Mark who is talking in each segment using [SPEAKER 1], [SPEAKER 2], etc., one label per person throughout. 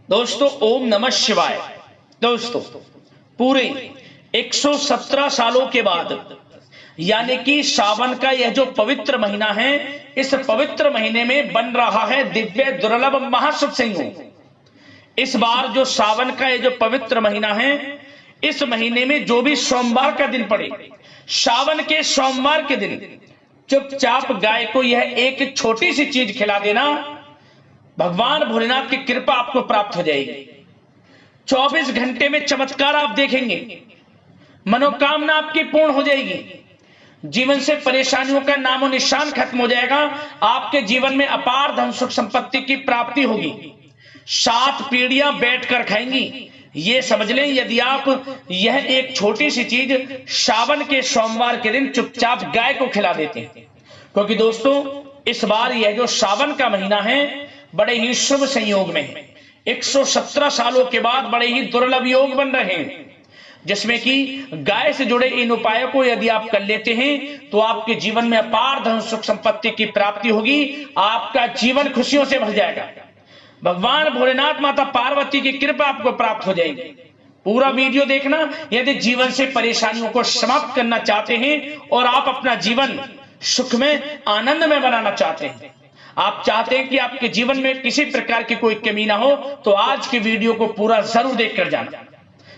[SPEAKER 1] दोस्तों ओम नमः शिवाय। दोस्तों पूरे 117 सालों के बाद यानी कि सावन का यह जो पवित्र महीना है, इस पवित्र महीने में बन रहा है दिव्य दुर्लभ महासत्संग। इस बार जो सावन का यह जो पवित्र महीना है, इस महीने में जो भी सोमवार का दिन पड़े, सावन के सोमवार के दिन चुपचाप गाय को यह एक छोटी सी चीज खिला देना, भगवान भोलेनाथ की कृपा आपको प्राप्त हो जाएगी। 24 घंटे में चमत्कार आप देखेंगे, मनोकामना आपकी पूर्ण हो जाएगी, जीवन से परेशानियों का नामो निशान खत्म हो जाएगा, आपके जीवन में अपार धन सुख संपत्ति की प्राप्ति होगी, 7 पीढ़ियां बैठकर खाएंगी। ये समझ लें, यदि आप यह एक छोटी सी चीज सावन के सोमवार के दिन चुपचाप गाय को खिला देते हैं। क्योंकि दोस्तों इस बार यह जो सावन का महीना है बड़े ही शुभ संयोग में है। 117 सालों के बाद बड़े ही दुर्लभ योग बन रहे हैं, जिसमें कि गाय से जुड़े इन उपायों को यदि आप कर लेते हैं तो आपके जीवन में अपार धन सुख संपत्ति की प्राप्ति होगी, आपका जीवन खुशियों से भर जाएगा, भगवान भोलेनाथ माता पार्वती की कृपा आपको प्राप्त हो जाएगी। पूरा वीडियो देखना। यदि जीवन से परेशानियों को समाप्त करना चाहते हैं और आप अपना जीवन सुख में आनंद में बनाना चाहते हैं, आप चाहते हैं कि आपके जीवन में किसी प्रकार की कोई कमी ना हो, तो आज की वीडियो को पूरा जरूर देखकर जाना,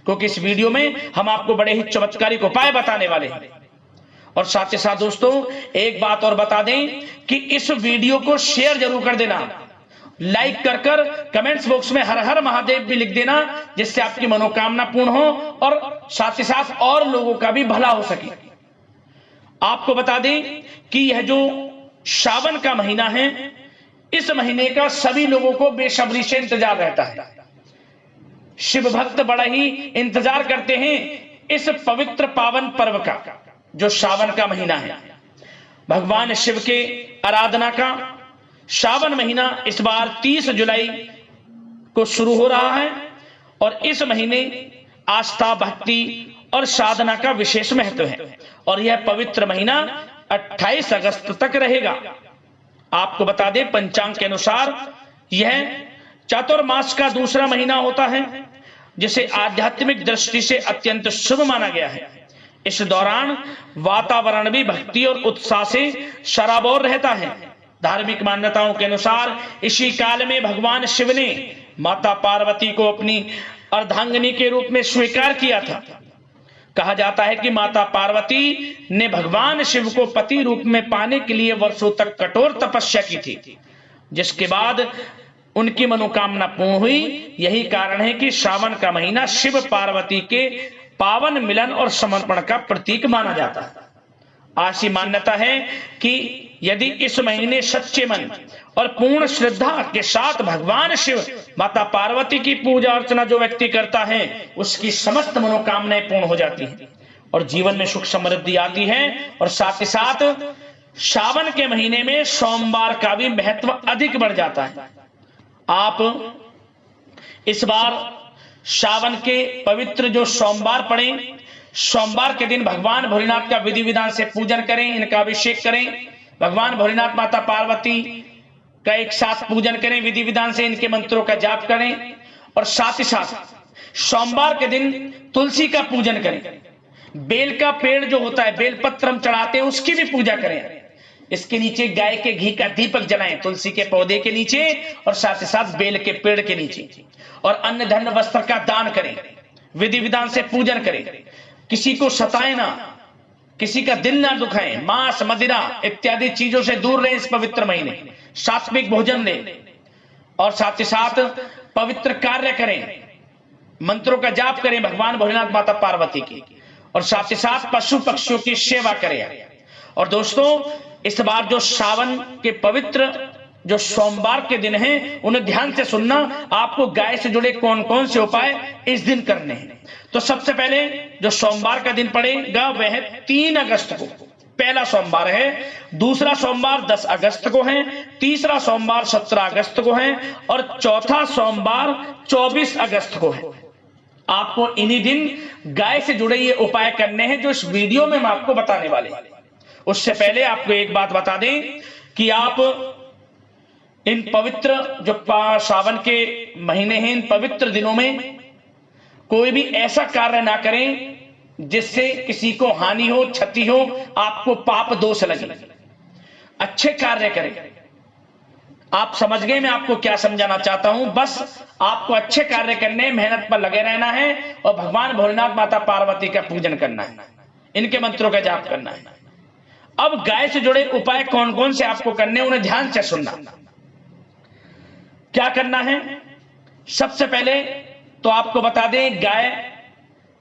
[SPEAKER 1] क्योंकि इस वीडियो में हम आपको बड़े ही चमत्कारिक उपाय बताने वाले हैं। और साथ ही साथ दोस्तों एक बात और बता दें कि इस वीडियो को शेयर जरूर कर देना, लाइक कर कमेंट्स बॉक्स में हर हर महादेव भी लिख देना, जिससे आपकी मनोकामना पूर्ण हो और साथ ही साथ और लोगों का भी भला हो सके। आपको बता दें कि यह जो सावन का महीना है, इस महीने का सभी लोगों को बेसब्री से इंतजार रहता है। शिव भक्त बड़ा ही इंतजार करते हैं इस पवित्र पावन पर्व का, जो सावन का महीना है। भगवान शिव के आराधना का सावन महीना इस बार 30 जुलाई को शुरू हो रहा है और इस महीने आस्था भक्ति और साधना का विशेष महत्व है और यह पवित्र महीना 28 अगस्त तक रहेगा। आपको बता दें पंचांग के अनुसार यह चातुर्मास का दूसरा महीना होता है, जिसे आध्यात्मिक दृष्टि से अत्यंत शुभ माना गया है। इस दौरान वातावरण भी भक्ति और उत्साह से सराबोर रहता है। धार्मिक मान्यताओं के अनुसार इसी काल में भगवान शिव ने माता पार्वती को अपनी अर्धांगिनी के रूप में स्वीकार किया था। कहा जाता है कि माता पार्वती ने भगवान शिव को पति रूप में पाने के लिए वर्षों तक कठोर तपस्या की थी, जिसके बाद उनकी मनोकामना पूर्ण हुई। यही कारण है कि सावन का महीना शिव पार्वती के पावन मिलन और समर्पण का प्रतीक माना जाता है। ऐसी मान्यता है कि यदि इस महीने सच्चे मन और पूर्ण श्रद्धा के साथ भगवान शिव माता पार्वती की पूजा अर्चना जो व्यक्ति करता है, उसकी समस्त मनोकामनाएं पूर्ण हो जाती हैं और जीवन में सुख समृद्धि आती है। और साथ ही साथ सावन के महीने में सोमवार का भी महत्व अधिक बढ़ जाता है। आप इस बार सावन के पवित्र जो सोमवार पड़े, सोमवार के दिन भगवान भोलेनाथ का विधि विधान से पूजन करें, इनका अभिषेक करें, भगवान भोलेनाथ माता पार्वती का एक साथ पूजन करें, विधि विधान से इनके मंत्रों का जाप करें और साथ ही साथ सोमवार के दिन तुलसी का पूजन करें। बेल का पेड़ जो होता है, बेलपत्र हम चढ़ाते हैं, उसकी भी पूजा करें। इसके नीचे गाय के घी का दीपक जलाएं, तुलसी के पौधे के नीचे और साथ ही साथ बेल के पेड़ के नीचे, और अन्न धन वस्त्र का दान करें, विधि विधान से पूजन करें। किसी को सताएं ना, किसी का दिल ना दुखाएं, मांस मदिरा इत्यादि चीजों से दूर रहें। इस पवित्र महीने सात्विक भोजन लें और साथ ही साथ पवित्र कार्य करें, मंत्रों का जाप करें भगवान भोलेनाथ माता पार्वती की, और साथ ही साथ पशु पक्षियों की सेवा करें। और दोस्तों इस बार जो सावन के पवित्र जो सोमवार के दिन हैं, उन्हें ध्यान से सुनना। आपको गाय से जुड़े कौन कौन से उपाय इस दिन करने हैं। तो सबसे पहले जो सोमवार का दिन पड़ेगा वह है 3 अगस्त को, पहला सोमवार है। दूसरा सोमवार 10 अगस्त को है, तीसरा सोमवार 17 अगस्त को है और चौथा सोमवार 24 अगस्त को है। आपको इन्हीं दिन गाय से जुड़े ये उपाय करने हैं जो इस वीडियो में हम आपको बताने वाले हैं। उससे पहले आपको एक बात बता दें कि आप इन पवित्र जो सावन के महीने हैं, इन पवित्र दिनों में कोई भी ऐसा कार्य ना करें जिससे किसी को हानि हो, क्षति हो, आपको पाप दोष लगे। अच्छे कार्य करें। आप समझ गए मैं आपको क्या समझाना चाहता हूं। बस आपको अच्छे कार्य करने, मेहनत पर लगे रहना है और भगवान भोलेनाथ, माता पार्वती का पूजन करना है, इनके मंत्रों का जाप करना है। अब गाय से जुड़े उपाय कौन कौन से आपको करने, उन्हें ध्यान से सुनना। क्या करना है? सबसे पहले तो आपको बता दें, गाय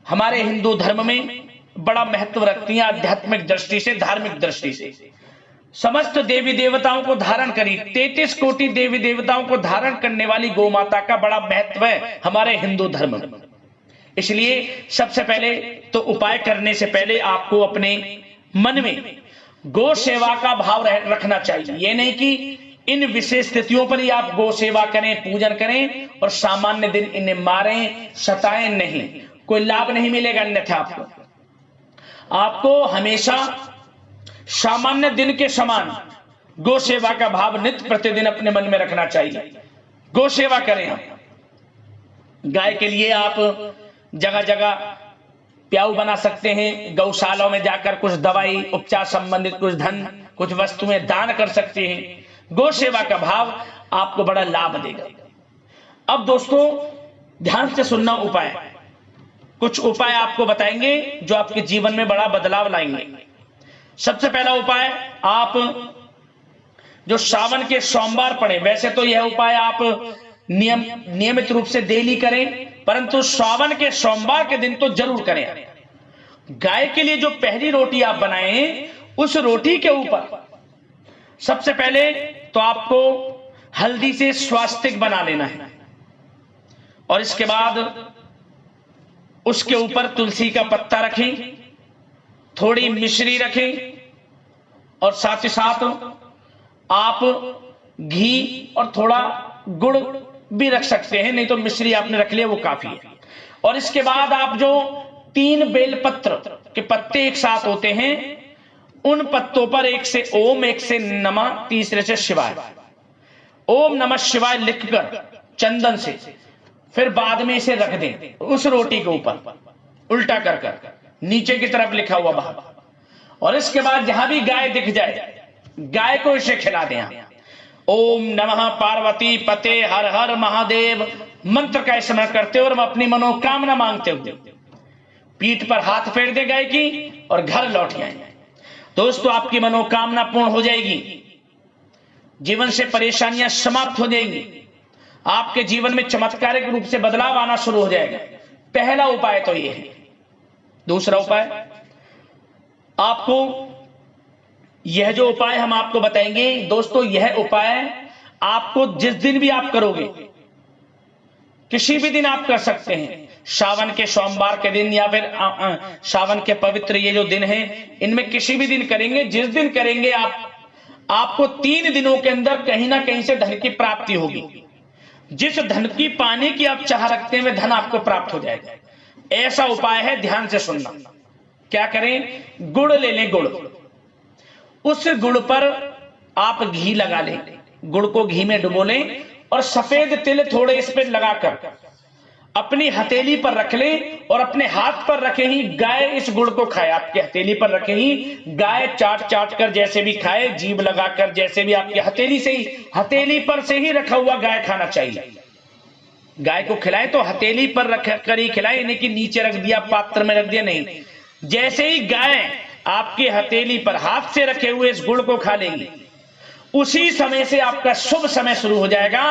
[SPEAKER 1] हमारे हिंदू धर्म में बड़ा महत्व रखती है, आध्यात्मिक दृष्टि से, धार्मिक दृष्टि से। समस्त देवी देवताओं को धारण करी, 33 कोटि देवी देवताओं को धारण करने वाली गौ माता का बड़ा महत्व है हमारे हिंदू धर्म में। इसलिए सबसे पहले तो उपाय करने से पहले आपको अपने मन में गौ सेवा का भाव रखना चाहिए। यह नहीं कि इन विशेष स्थितियों पर ही आप गौ सेवा करें, पूजन करें और सामान्य दिन इन्हें मारें, सताएं, नहीं, कोई लाभ नहीं मिलेगा। अन्यथा आपको हमेशा सामान्य दिन के समान गौ सेवा का भाव नित्य प्रतिदिन अपने मन में रखना चाहिए। गौ सेवा करें आप। गाय के लिए आप जगह जगह प्याऊ बना सकते हैं, गौशालाओं में जाकर कुछ दवाई उपचार संबंधित कुछ धन, कुछ वस्तुएं दान कर सकते हैं। गौ सेवा का भाव आपको बड़ा लाभ देगा। अब दोस्तों ध्यान से सुनना उपाय। कुछ उपाय आपको बताएंगे जो आपके जीवन में बड़ा बदलाव लाएंगे। सबसे पहला उपाय, आप जो सावन के सोमवार पड़े, वैसे तो यह उपाय आप नियमित रूप से डेली करें, परंतु सावन के सोमवार के दिन तो जरूर करें। गाय के लिए जो पहली रोटी आप बनाएं, उस रोटी के ऊपर सबसे पहले तो आपको हल्दी से स्वास्तिक बना लेना है और इसके बाद उसके ऊपर तुलसी का पत्ता रखें, थोड़ी मिश्री रखें और साथ ही साथ आप घी और थोड़ा गुड़ भी रख सकते हैं, नहीं तो मिश्री आपने रख लिया वो काफी है। और इसके बाद आप जो 3 बेलपत्र के पत्ते एक साथ होते हैं, उन पत्तों पर एक से ओम, एक से नमः, तीसरे से शिवाय, ओम नमः शिवाय लिखकर चंदन से फिर बाद में इसे रख दें उस रोटी के ऊपर, उल्टा कर कर नीचे की तरफ लिखा हुआ बाहर। और इसके बाद जहां भी गाय दिख जाए, गाय को इसे खिला दें। ओम नमः पार्वती पते हर हर महादेव मंत्र का स्मरण करते हुए और अपनी मनोकामना मांगते हुए पीठ पर हाथ फेर दे गाय की और घर लौट आए। दोस्तों आपकी मनोकामना पूर्ण हो जाएगी, जीवन से परेशानियां समाप्त हो जाएंगी, आपके जीवन में चमत्कारिक रूप से बदलाव आना शुरू हो जाएगा। पहला उपाय तो यह है। दूसरा उपाय, आपको यह जो उपाय हम आपको बताएंगे दोस्तों, यह उपाय आपको जिस दिन भी आप करोगे, किसी भी दिन आप कर सकते हैं, सावन के सोमवार के दिन या फिर सावन के पवित्र ये जो दिन है, इनमें किसी भी दिन करेंगे। जिस दिन करेंगे आपको 3 दिनों के अंदर कहीं ना कहीं से धन की प्राप्ति होगी। जिस धन की पाने की आप चाह रखते हैं, धन आपको प्राप्त हो जाएगा। ऐसा उपाय है, ध्यान से सुनना। क्या करें? गुड़ ले लें, गुड़, उस गुड़ पर आप घी लगा लें, गुड़ को घी में डुबो लें और सफेद तिल थोड़े इस पर लगाकर अपनी हथेली पर रख लें और अपने हाथ पर रखे ही गाय इस गुड़ को खाए। आपके हथेली पर रखे ही गाय चाट चाट कर जैसे भी खाए, जीभ लगाकर जैसे भी, आपकी हथेली से ही, हथेली पर से ही रखा हुआ गाय खाना चाहिए। गाय को खिलाए तो हथेली पर रख कर ही खिलाए, यानी कि नीचे रख दिया, पात्र में रख दिया, नहीं। जैसे ही गाय आपकी हथेली पर हाथ से रखे हुए इस गुड़ को खा लेगी, उसी समय से आपका शुभ समय शुरू हो जाएगा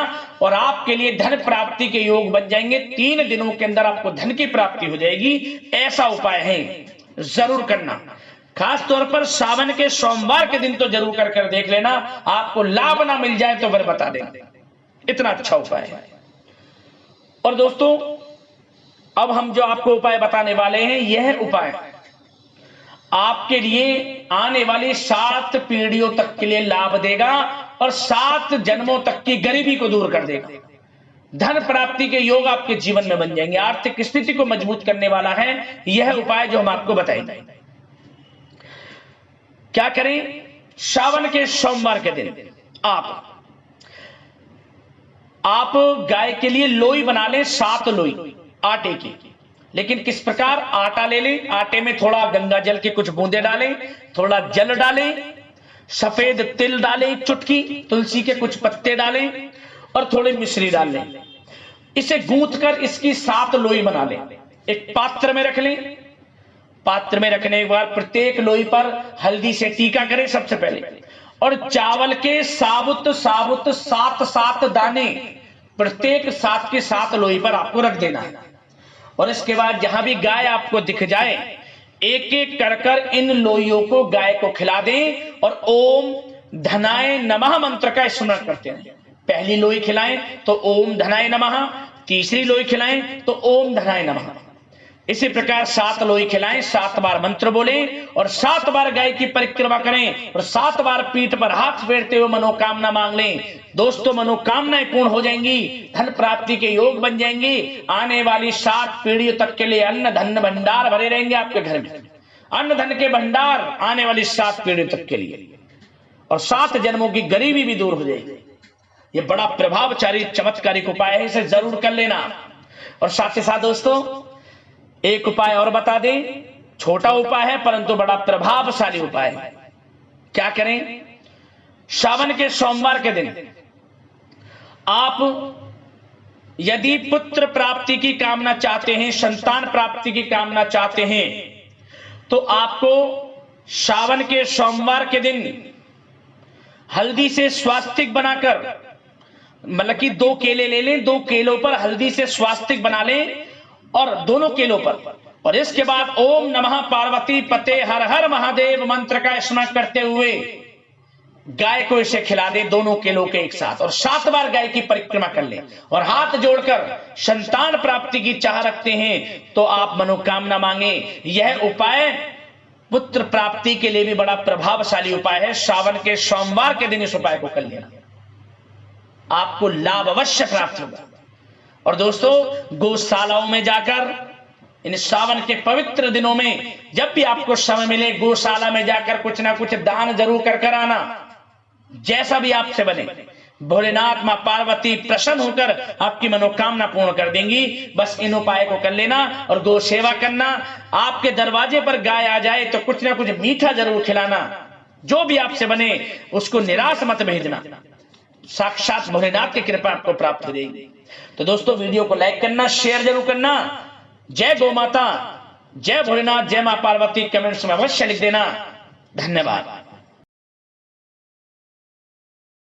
[SPEAKER 1] और आपके लिए धन प्राप्ति के योग बन जाएंगे। 3 दिनों के अंदर आपको धन की प्राप्ति हो जाएगी। ऐसा उपाय है, जरूर करना। खास तौर पर सावन के सोमवार के दिन तो जरूर कर देख लेना। आपको लाभ ना मिल जाए तो फिर बता देंगे, इतना अच्छा उपाय है। और दोस्तों अब हम जो आपको उपाय बताने वाले हैं, यह उपाय आपके लिए आने वाली 7 पीढ़ियों तक के लिए लाभ देगा और 7 जन्मों तक की गरीबी को दूर कर देगा। धन प्राप्ति के योग आपके जीवन में बन जाएंगे। आर्थिक स्थिति को मजबूत करने वाला है यह उपाय जो हम आपको बताएंगे। क्या करें? सावन के सोमवार के दिन आप आप गाय के लिए लोई बना लें, 7 लोई आटे की। लेकिन किस प्रकार? आटा ले लें, आटे में थोड़ा गंगा जल के कुछ बूंदे डालें, थोड़ा जल डालें, सफेद तिल डालें, एक चुटकी तुलसी के कुछ पत्ते डालें और थोड़ी मिश्री डाल लें। इसे गूंथ कर इसकी 7 लोई बना लें, एक पात्र में रख लें। पात्र में रखने के बाद प्रत्येक लोई पर हल्दी से टीका करें सबसे पहले, और चावल के साबुत 7 दाने प्रत्येक 7 के 7 लोई पर आपको रख देना है। और इसके बाद जहां भी गाय आपको दिख जाए, एक एक कर इन लोइयों को गाय को खिला दें और ओम धनाय नमः मंत्र का स्मरण करते हैं। पहली लोई खिलाएं तो ओम धनाय नमः, तीसरी लोई खिलाएं तो ओम धनाय नमः। इसी प्रकार 7 लोई खिलाएं, 7 बार मंत्र बोलें और 7 बार गाय की परिक्रमा करें और 7 बार पीठ पर हाथ फेरते हुए मनोकामना मांग लें। दोस्तों, मनोकामनाएं पूर्ण हो जाएंगी, धन प्राप्ति के योग बन जाएंगी। आने वाली 7 पीढ़ियों तक के लिए अन्न धन भंडार भरे रहेंगे आपके घर में, अन्न धन के भंडार आने वाली 7 पीढ़ियों तक के लिए, और 7 जन्मों की गरीबी भी दूर हो जाएगी। यह बड़ा प्रभावशाली चमत्कारिक उपाय है, इसे जरूर कर लेना। और साथ ही साथ दोस्तों, एक उपाय और बता दें, छोटा उपाय है परंतु बड़ा प्रभावशाली उपाय है। क्या करें? श्रावण के सोमवार के दिन आप यदि पुत्र प्राप्ति की कामना चाहते हैं, संतान प्राप्ति की कामना चाहते हैं, तो आपको श्रावण के सोमवार के दिन हल्दी से स्वास्तिक बनाकर, मतलब कि 2 केले ले लें, 2 केलों पर हल्दी से स्वास्तिक बना लें और दोनों केलों पर, और इसके बाद ओम नमः पार्वती पते हर हर महादेव मंत्र का स्मरण करते हुए गाय को इसे खिला दे, दोनों केलों के एक साथ, और 7 बार गाय की परिक्रमा कर ले और हाथ जोड़कर संतान प्राप्ति की चाह रखते हैं तो आप मनोकामना मांगे। यह उपाय पुत्र प्राप्ति के लिए भी बड़ा प्रभावशाली उपाय है। श्रावण के सोमवार के दिन इस उपाय को कर लेना, आपको लाभ अवश्य प्राप्त होगा। और दोस्तों, गौशालाओं में जाकर इन श्रावण के पवित्र दिनों में जब भी आपको समय मिले, गौशाला में जाकर कुछ ना कुछ दान जरूर कर आना, जैसा भी आपसे बने। भोलेनाथ मां पार्वती प्रसन्न होकर आपकी मनोकामना पूर्ण कर देंगी। बस इन उपाय को कर लेना और गौ सेवा करना। आपके दरवाजे पर गाय आ जाए तो कुछ ना कुछ मीठा जरूर खिलाना, जो भी आपसे बने उसको निराश मत भेजना, साक्षात भोलेनाथ की कृपा आपको प्राप्त हो जाएगी। तो दोस्तों, वीडियो को लाइक करना, शेयर जरूर करना। जय गौ माता, जय भोलेनाथ, जय मां पार्वती कमेंट्स में अवश्य लिख देना। धन्यवाद।